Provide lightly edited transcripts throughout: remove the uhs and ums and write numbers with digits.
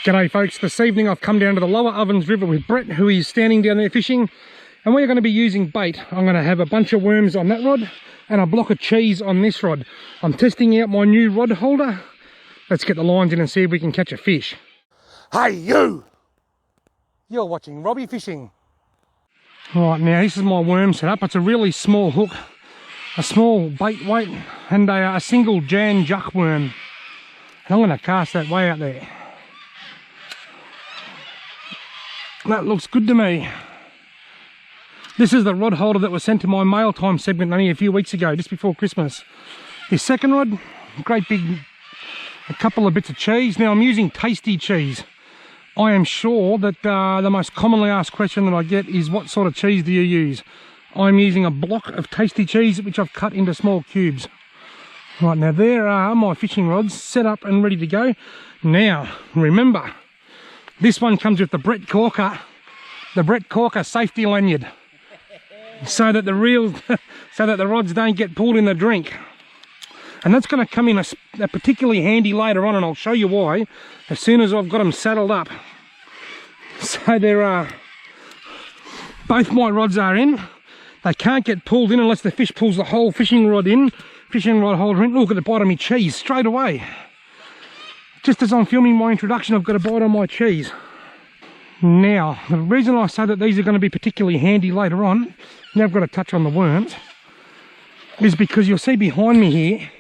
G'day folks, this evening I've come down to the Lower Ovens River with Brett, who is standing down there fishing, and we're going to be using bait. I'm going to have a bunch of worms on that rod and a block of cheese on this rod. I'm testing out my new rod holder. Let's get the lines in and see if we can catch a fish. Hey you! You're watching Robbie Fishing. Right, now this is my worm setup. It's a really small hook, a small bait weight, and a single Jan Juck worm. And I'm going to cast that way out there. That looks good to me. This is the rod holder that was sent to my mail time segment only a few weeks ago, just before Christmas. This second rod, great big, a couple of bits of cheese. Now I'm using tasty cheese. I am sure that the most commonly asked question that I get is, what sort of cheese do you use? I'm using a block of tasty cheese which I've cut into small cubes. Right, now there are my fishing rods set up and ready to go. Now remember, this one comes with the Brett Corker safety lanyard, so that the rods don't get pulled in the drink. And that's going to come in a particularly handy later on, and I'll show you why as soon as I've got them saddled up. So there are, both my rods are in. They can't get pulled in unless the fish pulls the whole fishing rod holder in. Look at the bite of my cheese straight away. Just as I'm filming my introduction, I've got a bite on my cheese. Now, the reason I say that these are going to be particularly handy later on, now I've got to touch on the worms, is because you'll see behind me here,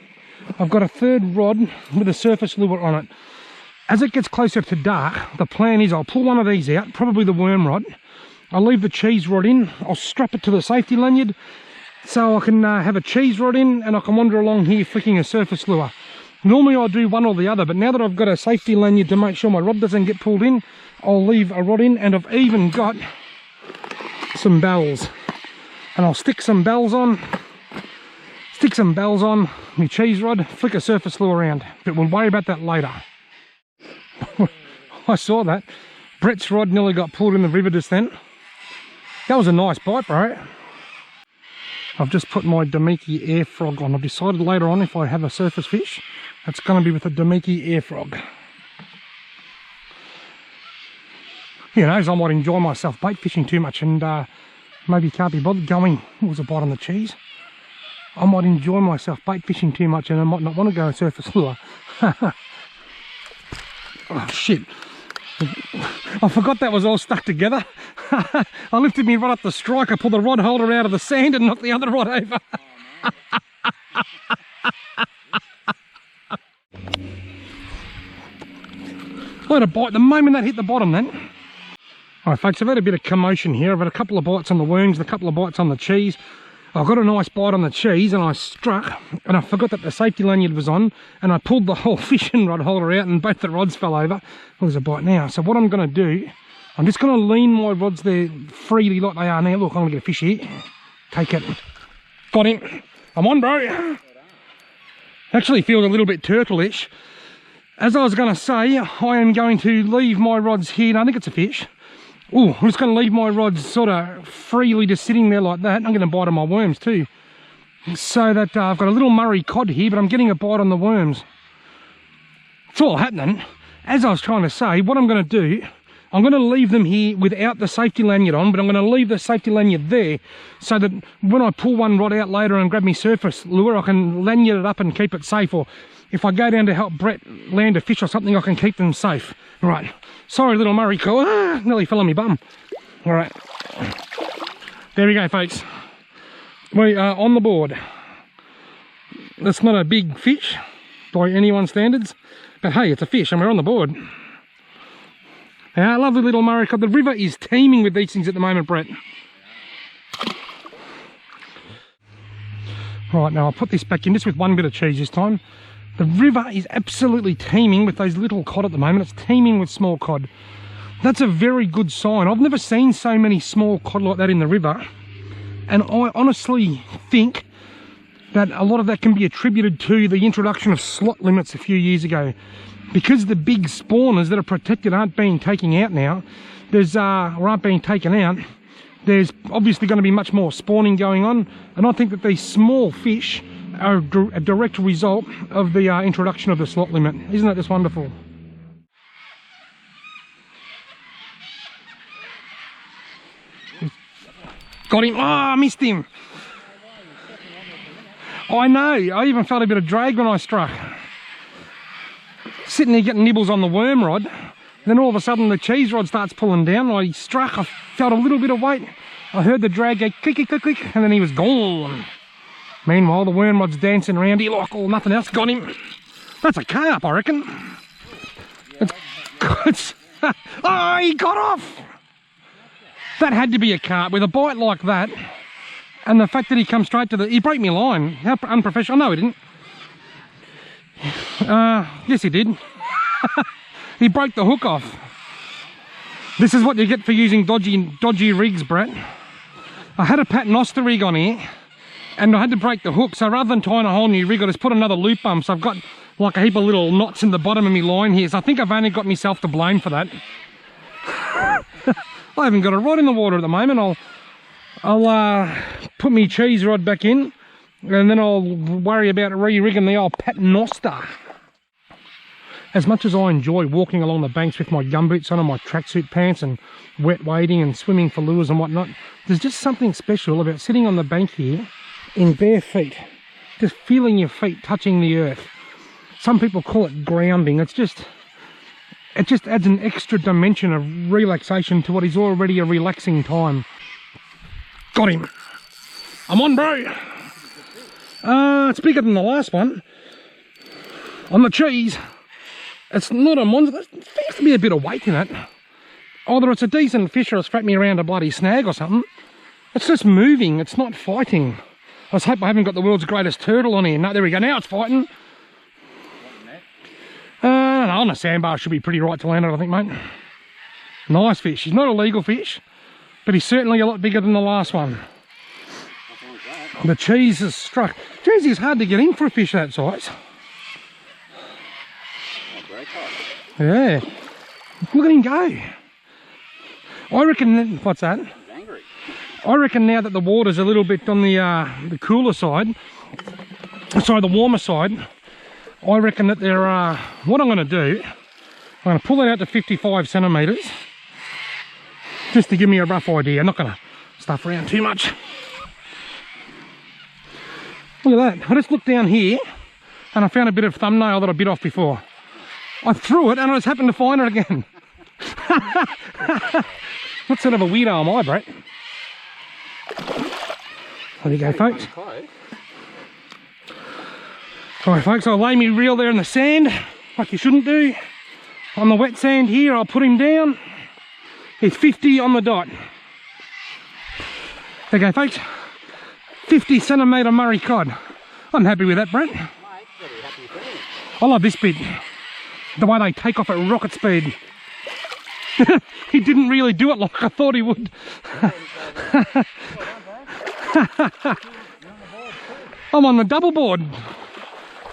I've got a third rod with a surface lure on it. As it gets closer to dark, the plan is I'll pull one of these out, probably the worm rod. I'll leave the cheese rod in, I'll strap it to the safety lanyard, so I can have a cheese rod in and I can wander along here flicking a surface lure. Normally I do one or the other, but now that I've got a safety lanyard to make sure my rod doesn't get pulled in, I'll leave a rod in, and I've even got some bells. And I'll stick some bells on my cheese rod, flick a surface lure around. But we'll worry about that later. I saw that. Brett's rod nearly got pulled in the river just then. That was a nice bite, bro. I've just put my Damiki air frog on. I've decided later on, if I have a surface fish, it's going to be with a Damiki air frog. Who knows, I might enjoy myself bait fishing too much and maybe can't be bothered going. It was a bite on the cheese. I might enjoy myself bait fishing too much and I might not want to go and surface lure. Oh shit. I forgot that was all stuck together. I lifted me rod up the strike, I pulled the rod holder out of the sand and knocked the other rod over. I had a bite the moment that hit the bottom then. Alright folks, I've had a bit of commotion here. I've had a couple of bites on the worms and a couple of bites on the cheese. I got a nice bite on the cheese and I struck, and I forgot that the safety lanyard was on, and I pulled the whole fishing rod holder out and both the rods fell over. There's a bite now. So what I'm going to do, I'm just going to lean my rods there freely like they are now. Look, I'm going to get a fish here. Take it. Got him. I'm on, bro. Actually feels a little bit turtle-ish. As I was going to say, I am going to leave my rods here. No, I think it's a fish. Oh, I'm just going to leave my rods sort of freely just sitting there like that. I'm going to bite on my worms too. So that I've got a little Murray cod here, but I'm getting a bite on the worms. It's all happening. As I was trying to say, what I'm going to do, I'm going to leave them here without the safety lanyard on, but I'm going to leave the safety lanyard there so that when I pull one rod out later and grab my surface lure, I can lanyard it up and keep it safe. Or if I go down to help Brett land a fish or something, I can keep them safe. Right. Sorry, little Murray cod. Nearly fell on my bum. All right. There we go, folks. We are on the board. That's not a big fish by anyone's standards, but hey, it's a fish and we're on the board. Our lovely little Murray cod. The river is teeming with these things at the moment, Brett. Right, now I'll put this back in just with one bit of cheese this time. The river is absolutely teeming with those little cod at the moment. It's teeming with small cod. That's a very good sign. I've never seen so many small cod like that in the river. And I honestly think that a lot of that can be attributed to the introduction of slot limits a few years ago. Because the big spawners that are protected aren't being taken out now, aren't being taken out, there's obviously going to be much more spawning going on. And I think that these small fish are a direct result of the introduction of the slot limit. Isn't that just wonderful? Got him. Oh, I missed him. I know. I even felt a bit of drag when I struck. Sitting there getting nibbles on the worm rod. Then all of a sudden the cheese rod starts pulling down. I struck. I felt a little bit of weight. I heard the drag go click, click, click, click, and then he was gone. Meanwhile, the worm rod's dancing around here like all nothing else. Got him. That's a carp, I reckon. It's oh, he got off. That had to be a carp with a bite like that. And the fact that he comes straight to the... He broke me line. How unprofessional. No, he didn't. Yes, he did. He broke the hook off. This is what you get for using dodgy rigs, Brett. I had a paternoster rig on here, and I had to break the hook. So rather than tying a whole new rig, I just put another loop bump. So I've got like a heap of little knots in the bottom of my line here. So I think I've only got myself to blame for that. I haven't got a rod in the water at the moment. I'll put my cheese rod back in, and then I'll worry about re-rigging the old paternoster. As much as I enjoy walking along the banks with my gumboots on and my tracksuit pants and wet wading and swimming for lures and whatnot, there's just something special about sitting on the bank here in bare feet, just feeling your feet touching the earth. Some people call it grounding. It just adds an extra dimension of relaxation to what is already a relaxing time. Got him. I'm on, bro. It's bigger than the last one. On the cheese. It's not a monster. There seems to be a bit of weight in it. Either it's a decent fish or it's wrapped me around a bloody snag or something. It's just moving. It's not fighting. I just hope I haven't got the world's greatest turtle on here. No, there we go. Now it's fighting. On a sandbar should be pretty right to land it, I think, mate. Nice fish. He's not a legal fish, but he's certainly a lot bigger than the last one. The cheese is struck. Cheese is hard to get in for a fish that size. Yeah. Look at him go. I reckon, what's that? He's angry. I reckon now that the water's a little bit on the cooler side, sorry, the warmer side, I reckon that there are, what I'm going to do, I'm going to pull that out to 55 centimetres, just to give me a rough idea. I'm not going to stuff around too much. Look at that. I just looked down here and I found a bit of thumbnail that I bit off before. I threw it and I just happened to find it again. What sort of a weirdo am I, Brett? There you go, folks. Alright, folks, I'll lay me reel there in the sand, like you shouldn't do. On the wet sand here, I'll put him down. He's 50 on the dot. There you go, folks. 50 centimetre Murray cod. I'm happy with that, Brett. I love this bit. The way they take off at rocket speed. He didn't really do it like I thought he would. I'm on the double board.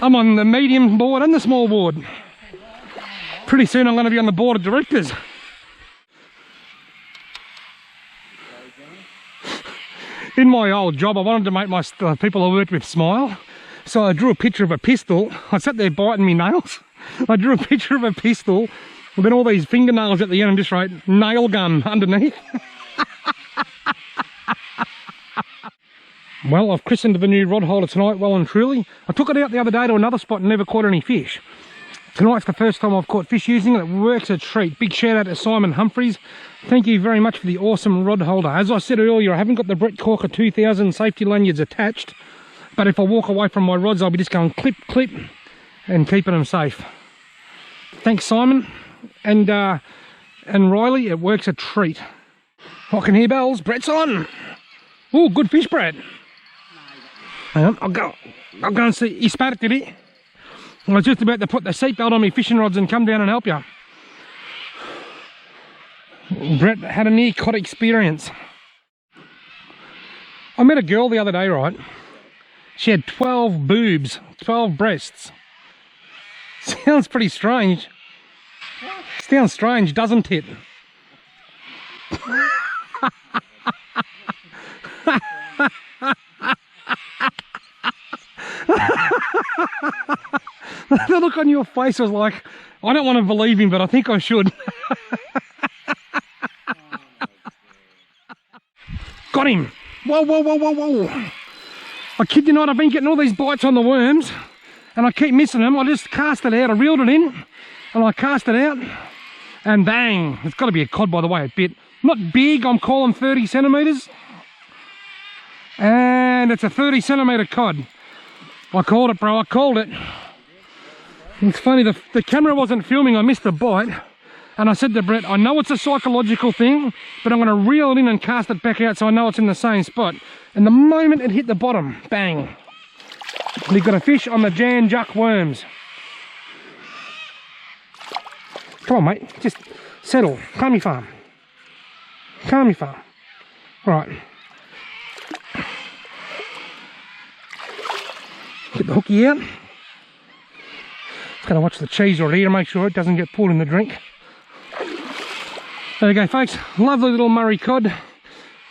I'm on the medium board and the small board. Pretty soon I'm going to be on the board of directors. In my old job, I wanted to make my people I worked with smile. So I drew a picture of a pistol. I sat there biting me nails. I drew a picture of a pistol with then all these fingernails at the end and just wrote nail gun underneath. Well, I've christened the new rod holder tonight well and truly. I took it out the other day to another spot and never caught any fish. Tonight's the first time I've caught fish using it. It works a treat. Big shout out to Simon Humphreys. Thank you very much for the awesome rod holder. As I said earlier, I haven't got the Brett Corker 2000 safety lanyards attached, but if I walk away from my rods, I'll be just going clip, clip, and keeping them safe. Thanks, Simon and Riley. It works a treat. I can hear bells. Brett's on. Oh, good fish, Brett. Hang on, I'll go and see. He spat it, did he? I was just about to put the seatbelt on my fishing rods and come down and help you. Brett had a near cod experience. I met a girl the other day, right? She had 12 boobs, 12 breasts. Sounds pretty strange. Sounds strange, doesn't it? The look on your face was like, I don't want to believe him, but I think I should. Got him. Whoa, whoa, whoa, whoa, whoa. I kid you not, I've been getting all these bites on the worms and I keep missing them. I just cast it out, I reeled it in and I cast it out and bang. It's got to be a cod by the way it bit. Not big, I'm calling 30 centimetres. And it's a 30 centimetre cod. I called it, bro, I called it. It's funny, the camera wasn't filming, I missed the bite. And I said to Brett, I know it's a psychological thing, but I'm going to reel it in and cast it back out so I know it's in the same spot. And the moment it hit the bottom, bang. We've got a fish on the Jan Juck worms. Come on, mate, just settle. Calm your farm. Calm your farm. Right. Get the hooky out. Just got to watch the cheese right here to make sure it doesn't get pulled in the drink. There you go, folks. Lovely little Murray cod.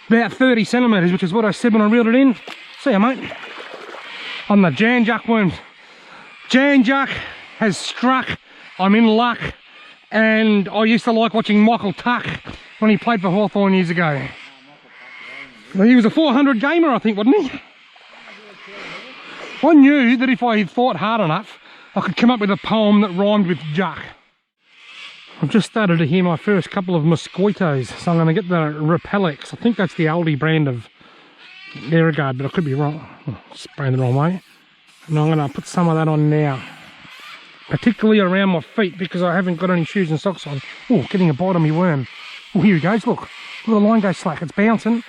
About 30 centimetres, which is what I said when I reeled it in. See ya, mate. On the Jan Juck worms. Jan Juck has struck. I'm in luck. And I used to like watching Michael Tuck when he played for Hawthorn years ago. He was a 400 gamer, I think, wasn't he? I knew that if I thought hard enough, I could come up with a poem that rhymed with Juck. I've just started to hear my first couple of mosquitoes, so I'm going to get the Repellex. I think that's the Aldi brand of Aerogard, but I could be wrong. Oh, spraying the wrong way. And I'm going to put some of that on now. Particularly around my feet because I haven't got any shoes and socks on. Oh, getting a bite on my worm. Oh, here he goes, look. Look, the line goes slack, it's bouncing.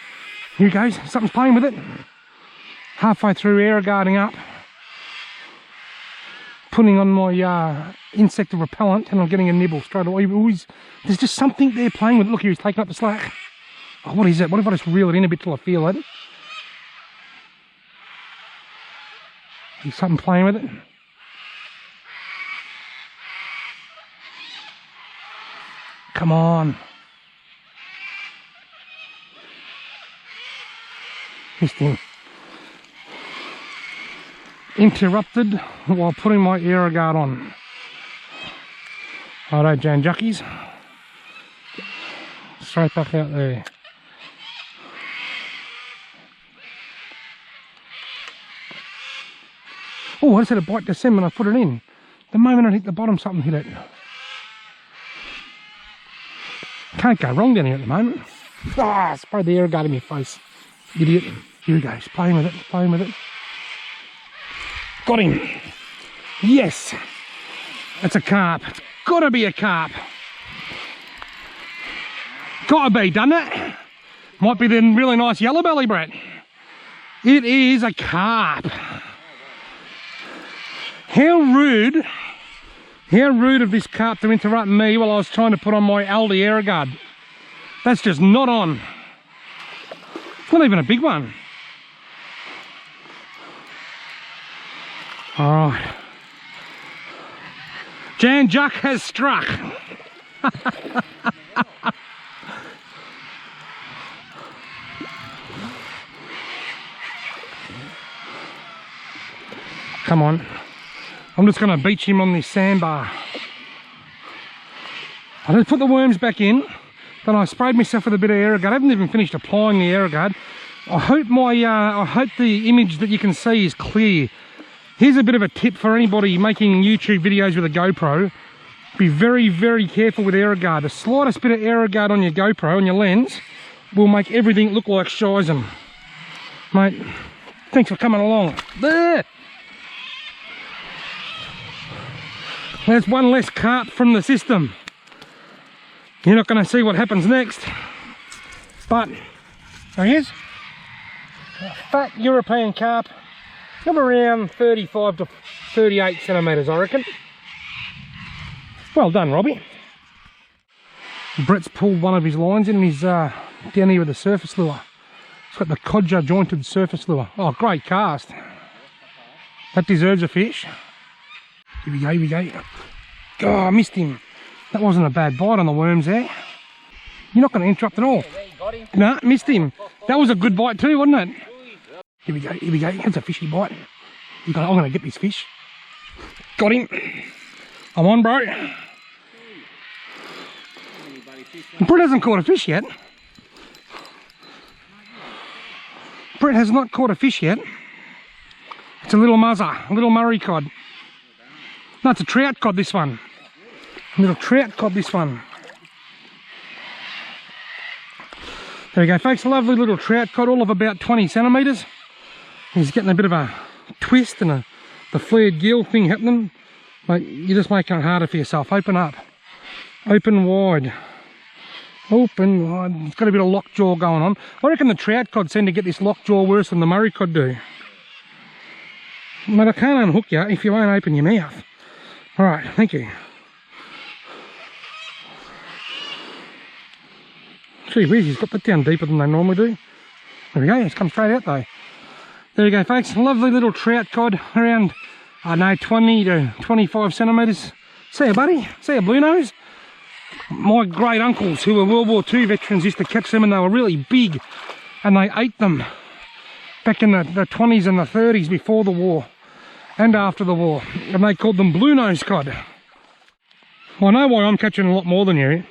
Here he goes, something's playing with it. Halfway through Aerogarding up. Putting on my insect repellent and I'm getting a nibble straight away. There's just something there playing with it. Look here, he's taking up the slack. Oh, what is it? What if I just reel it in a bit till I feel it? There's something playing with it. Come on. Missed him. Interrupted while putting my Aerogard on. Righto, Jan Juckies. Straight back out there. Oh, I just had a bite descend when I put it in. The moment it hit the bottom, something hit it. Can't go wrong down here at the moment. Ah, sprayed the Aerogard in my face. Idiot. Here he goes, playing with it, playing with it. Got him. Yes. That's a carp. It's gotta be a carp. Gotta be, doesn't it? Might be the really nice yellow belly, Brett. It is a carp. How rude of this carp to interrupt me while I was trying to put on my Aldi Aerogard. That's just not on. It's not even a big one. Alright. Jan Juck has struck. Come on. I'm just going to beach him on this sandbar. I just put the worms back in. Then I sprayed myself with a bit of Aerogard. I haven't even finished applying the Aerogard. I hope the image that you can see is clear. Here's a bit of a tip for anybody making YouTube videos with a GoPro. Be very, very careful with Aerogard. The slightest bit of Aerogard on your GoPro, on your lens, will make everything look like shizen. Mate, thanks for coming along. There! There's one less carp from the system. You're not going to see what happens next. But, there he is. A fat European carp. Of around 35 to 38 centimetres, I reckon. Well done, Robbie. Brett's pulled one of his lines in and he's down here with a surface lure. It's got the codger jointed surface lure. Oh, great cast. That deserves a fish. Here we go, here we go. Oh, I missed him. That wasn't a bad bite on the worms there. You're not going to interrupt at all. No, missed him. That was a good bite too, wasn't it? Here we go, here we go. That's a fishy bite. I'm going to get this fish. Got him. I'm on, bro. Brett hasn't caught a fish yet. Brett has not caught a fish yet. It's a little muzzer, a little Murray cod. No, it's a trout cod, this one. A little trout cod, this one. There we go, folks, a lovely little trout cod, all of about 20 centimetres. He's getting a bit of a twist and the flared gill thing happening. But you're just making it harder for yourself. Open up. Open wide. Open wide. It's got a bit of lockjaw going on. I reckon the trout cod seem to get this lockjaw worse than the Murray cod do. But I can't unhook you if you won't open your mouth. Alright, thank you. Gee whiz, he's got that down deeper than they normally do. There we go, it's come straight out though. There you go, folks, lovely little trout cod, around, I don't know, 20 to 25 centimetres. See ya, buddy, see ya, blue nose. My great uncles, who were World War II veterans, used to catch them and they were really big, and they ate them back in the 20s and the 30s before the war and after the war, and they called them blue nose cod. Well, I know why I'm catching a lot more than you,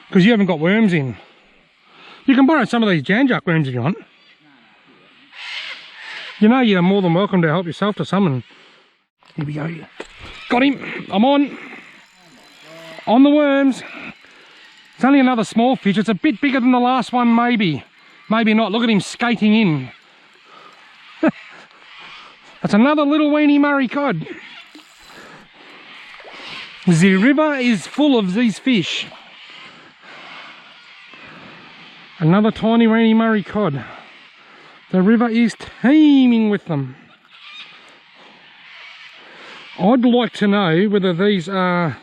because you haven't got worms in. You can borrow some of these Janjuck worms if you want. You know you're more than welcome to help yourself to some. And here we go. Got him. I'm on the worms. It's only another small fish. It's a bit bigger than the last one, maybe. Maybe not. Look at him skating in. That's another little weeny Murray cod. The river is full of these fish. Another tiny weeny Murray cod. The river is teeming with them. I'd like to know whether these are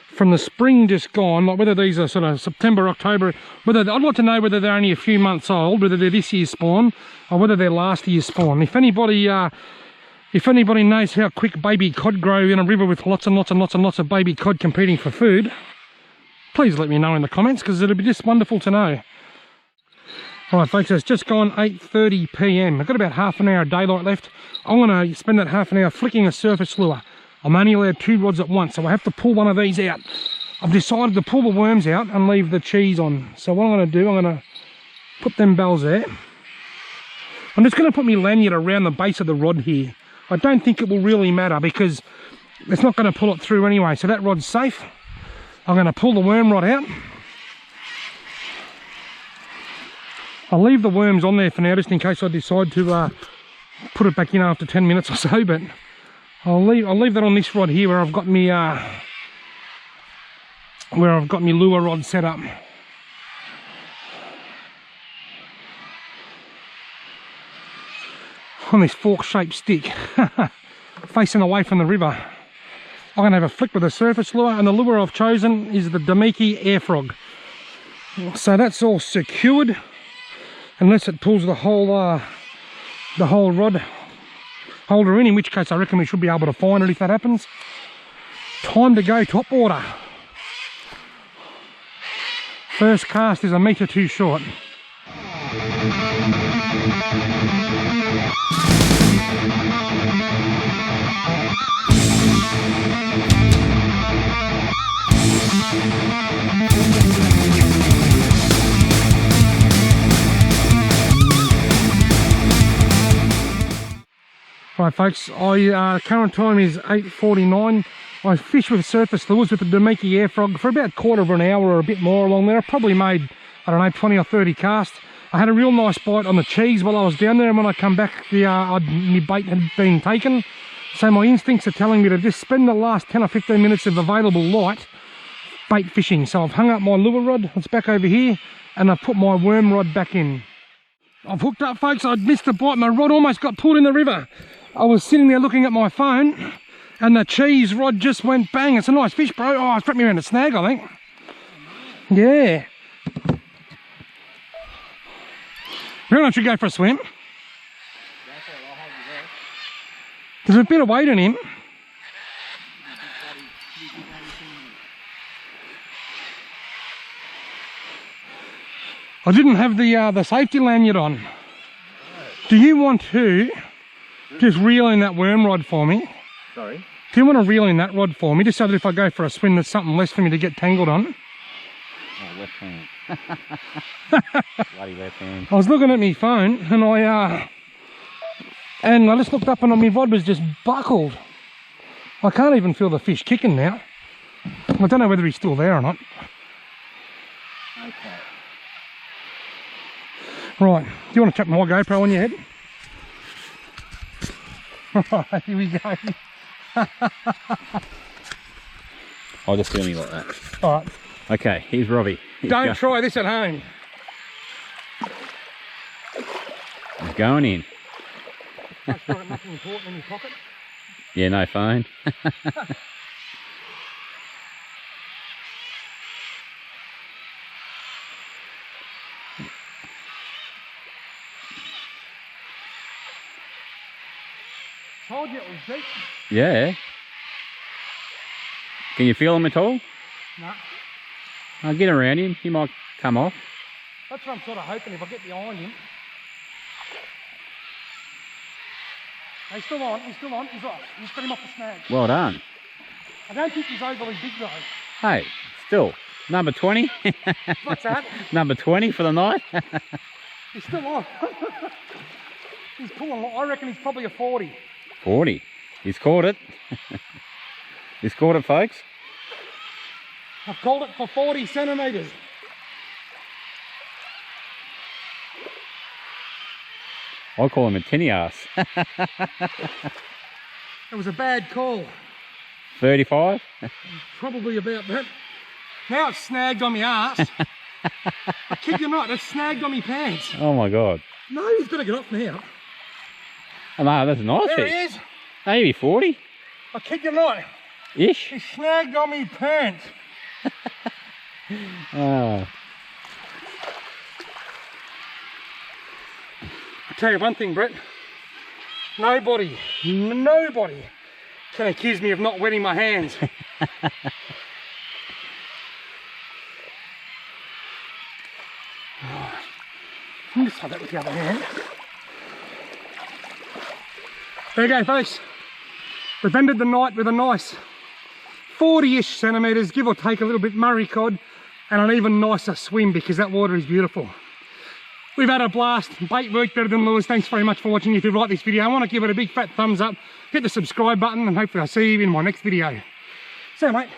from the spring just gone, like whether these are sort of September, October, I'd like to know whether they're only a few months old, whether they're this year's spawn, or whether they're last year's spawn. If anybody knows how quick baby cod grow in a river with lots and lots and lots and lots of baby cod competing for food, please let me know in the comments, because it'll be just wonderful to know. Alright folks, it's just gone 8:30 PM. I've got about half an hour of daylight left. I'm going to spend that half an hour flicking a surface lure. I'm only allowed 2 rods at once, so I have to pull one of these out. I've decided to pull the worms out and leave the cheese on. So what I'm going to do, I'm going to put them bells there. I'm just going to put my lanyard around the base of the rod here. I don't think it will really matter because it's not going to pull it through anyway, so that rod's safe. I'm going to pull the worm rod out. I'll leave the worms on there for now, just in case I decide to put it back in after 10 minutes or so. But I'll leave that on this rod here, where I've got me lure rod set up. On this fork-shaped stick, facing away from the river. I'm going to have a flick with a surface lure, and the lure I've chosen is the Damiki Air Frog. So that's all secured. Unless it pulls the whole rod holder in which case I reckon we should be able to find it if that happens. Time to go top water. First cast is 1 metre too short. Right folks, current time is 8:49. I fished with surface lures with the Damiki Air Frog for about 1/4 of an hour or a bit more along there. I probably made, I don't know, 20 or 30 casts. I had a real nice bite on the cheese while I was down there, and when I come back, my bait had been taken. So my instincts are telling me to just spend the last 10 or 15 minutes of available light bait fishing. So I've hung up my lure rod, it's back over here, and I've put my worm rod back in. I've hooked up folks, I'd missed a bite, my rod almost got pulled in the river. I was sitting there looking at my phone and the cheese rod just went bang. It's a nice fish, bro. Oh, it's wrapped me around a snag, I think. Yeah. You reckon I should go for a swim? There's a bit of weight in him. I didn't have the safety lanyard on. Do you want to just reel in that worm rod for me? Sorry? Do you want to reel in that rod for me, just so that if I go for a swim there's something less for me to get tangled on? Oh, left hand. Bloody left hand. I was looking at my phone and I just looked up and my rod was just buckled. I can't even feel the fish kicking now. I don't know whether he's still there or not. Okay. Right, do you want to tap my GoPro on your head? Alright, here we go. I'll just feel me like that. Alright. Okay, here's Robbie. Don't try this at home. He's going in. Make sure I've nothing important in your pocket. Yeah, no phone. Told you it was deep. Yeah. Can you feel him at all? No. I'll get around him. He might come off. That's what I'm sort of hoping if I get behind him. He's still on, he's still on. He's right. He's got him off the snag. Well done. I don't think he's overly big though. Hey, still, number 20. What's that? Number 20 for the night. He's still on. He's pulling. I reckon he's probably a 40. 40. He's caught it. He's caught it, folks. I've called it for 40 centimetres. I call him a tinny ass. It was a bad call. 35. Probably about that. Now it's snagged on my ass. I kid you not, it's snagged on my pants. Oh my God. No, he's got to get off now. Oh no, that's a nice There fish. he is. Maybe 40 I kid you not. ish. He's snagged on my pants. Oh. I'll tell you one thing, Brett. Nobody can accuse me of not wetting my hands. I'll just try that with the other hand. There you go, folks. We've ended the night with a nice 40-ish centimetres, give or take a little bit Murray cod, and an even nicer swim because that water is beautiful. We've had a blast. Bait worked better than lures. Thanks very much for watching. If you've liked this video, I want to give it a big fat thumbs up. Hit the subscribe button and hopefully I'll see you in my next video. See you, mate.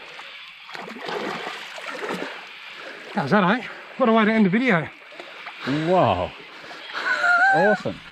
How's that, eh? What a way to end the video. Wow. Awesome.